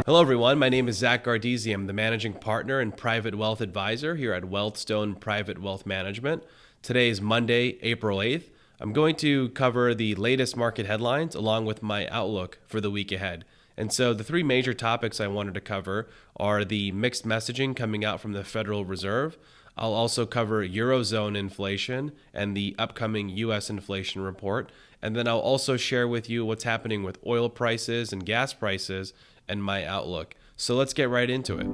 Hello, everyone. My name is Zak Gardezy. I'm the managing partner and private wealth advisor here at Wealthstone Private Wealth Management. Today is Monday, April 8th. I'm going to cover the latest market headlines along with my outlook for the week ahead. And so the three major topics I wanted to cover are the mixed messaging coming out from the Federal Reserve. I'll also cover Eurozone inflation and the upcoming U.S. inflation report. And then I'll also share with you what's happening with oil prices and gas prices and my outlook. So let's get right into it.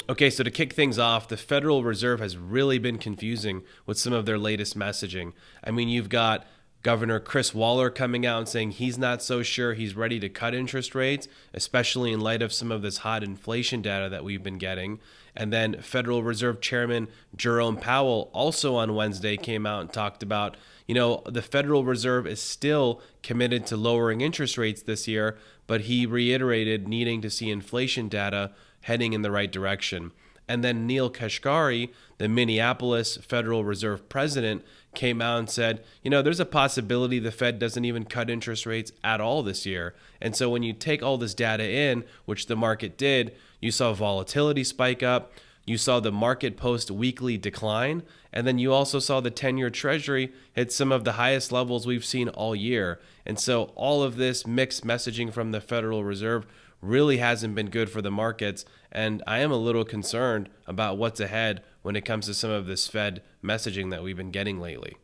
Okay, so to kick things off, the Federal Reserve has really been confusing with some of their latest messaging. I mean, you've got Governor Chris Waller coming out and saying he's not so sure he's ready to cut interest rates, especially in light of some of this hot inflation data that we've been getting. And then Federal Reserve Chairman Jerome Powell also on Wednesday came out and talked about, the Federal Reserve is still committed to lowering interest rates this year, but he reiterated needing to see inflation data heading in the right direction. And then Neel Kashkari, the Minneapolis Federal Reserve president, came out and said, there's a possibility the Fed doesn't even cut interest rates at all this year. And so when you take all this data in, which the market did, you saw volatility spike up, you saw the market post weekly decline, and then you also saw the 10-year Treasury hit some of the highest levels we've seen all year. And so all of this mixed messaging from the Federal Reserve really hasn't been good for the markets, and I am a little concerned about what's ahead when it comes to some of this Fed messaging that we've been getting lately.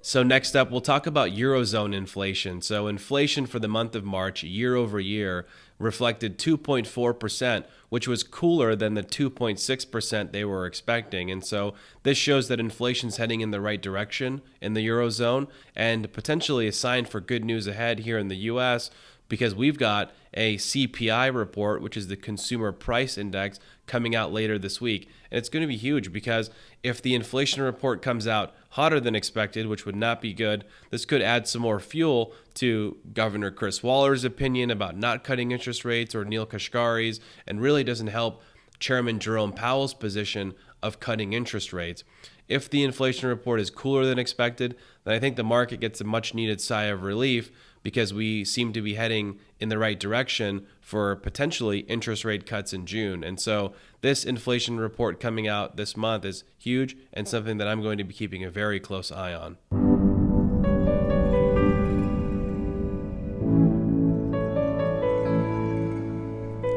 So next up, we'll talk about Eurozone inflation. So inflation for the month of March, year over year, reflected 2.4%, which was cooler than the 2.6% they were expecting. And so this shows that inflation's heading in the right direction in the Eurozone and potentially a sign for good news ahead here in the U.S., because we've got a CPI report, which is the Consumer Price Index, coming out later this week. And it's going to be huge because if the inflation report comes out hotter than expected, which would not be good, this could add some more fuel to Governor Chris Waller's opinion about not cutting interest rates or Neel Kashkari's, and really doesn't help Chairman Jerome Powell's position of cutting interest rates. If the inflation report is cooler than expected, then I think the market gets a much needed sigh of relief, because we seem to be heading in the right direction for potentially interest rate cuts in June. And so this inflation report coming out this month is huge and something that I'm going to be keeping a very close eye on.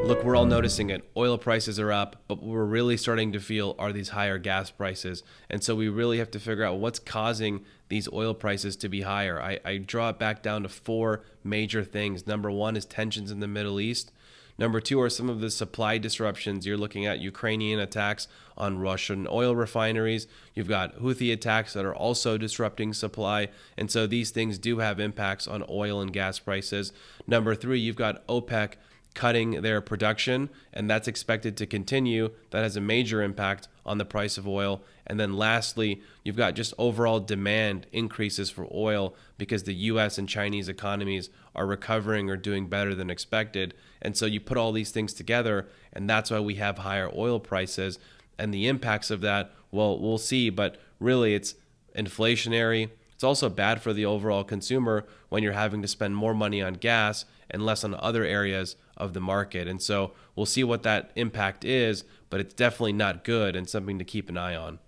Look, we're all noticing it. Oil prices are up, but what we're really starting to feel are these higher gas prices. And so we really have to figure out what's causing these oil prices to be higher. I draw it back down to four major things. Number one is tensions in the Middle East. Number two are some of the supply disruptions. You're looking at Ukrainian attacks on Russian oil refineries. You've got Houthi attacks that are also disrupting supply. And so these things do have impacts on oil and gas prices. Number three, you've got OPEC cutting their production, and that's expected to continue. That has a major impact on the price of oil. And then lastly, you've got just overall demand increases for oil because the US and Chinese economies are recovering or doing better than expected. And so you put all these things together, and that's why we have higher oil prices. And the impacts of that, well, we'll see, but really it's inflationary. It's also bad for the overall consumer when you're having to spend more money on gas and less on other areas of the market. And so we'll see what that impact is, but it's definitely not good and something to keep an eye on.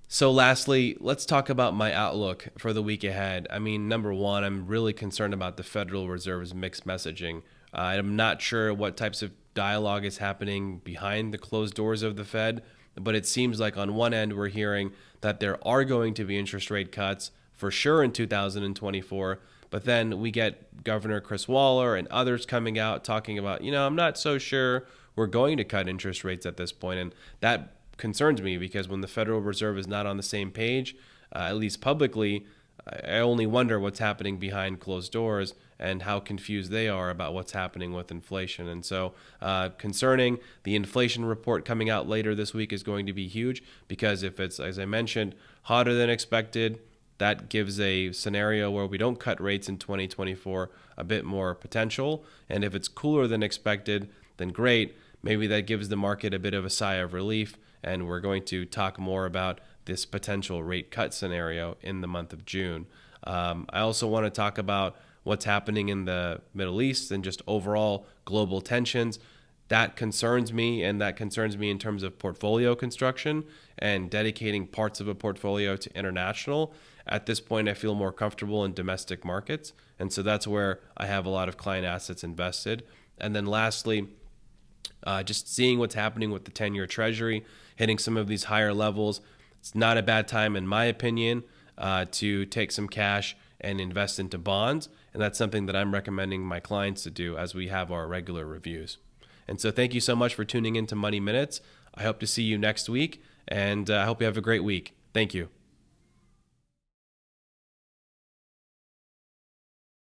So lastly, let's talk about my outlook for the week ahead. I mean, number one, I'm really concerned about the Federal Reserve's mixed messaging. I'm not sure what types of dialogue is happening behind the closed doors of the Fed, but it seems like on one end we're hearing that there are going to be interest rate cuts for sure in 2024, but then we get Governor Chris Waller and others coming out talking about, I'm not so sure we're going to cut interest rates at this point. And that concerns me because when the Federal Reserve is not on the same page, at least publicly, I only wonder what's happening behind closed doors and how confused they are about what's happening with inflation. And so concerning the inflation report coming out later this week is going to be huge because if it's, as I mentioned, hotter than expected, that gives a scenario where we don't cut rates in 2024 a bit more potential. And if it's cooler than expected, then great. Maybe that gives the market a bit of a sigh of relief. And we're going to talk more about this potential rate cut scenario in the month of June. I also want to talk about what's happening in the Middle East and just overall global tensions. That concerns me, and that concerns me in terms of portfolio construction and dedicating parts of a portfolio to international. At this point, I feel more comfortable in domestic markets, and so that's where I have a lot of client assets invested. And then lastly, just seeing what's happening with the 10-year Treasury, hitting some of these higher levels. It's not a bad time, in my opinion, to take some cash and invest into bonds, and that's something that I'm recommending my clients to do as we have our regular reviews. And so thank you so much for tuning in to Money Minutes. I hope to see you next week, and I hope you have a great week. Thank you.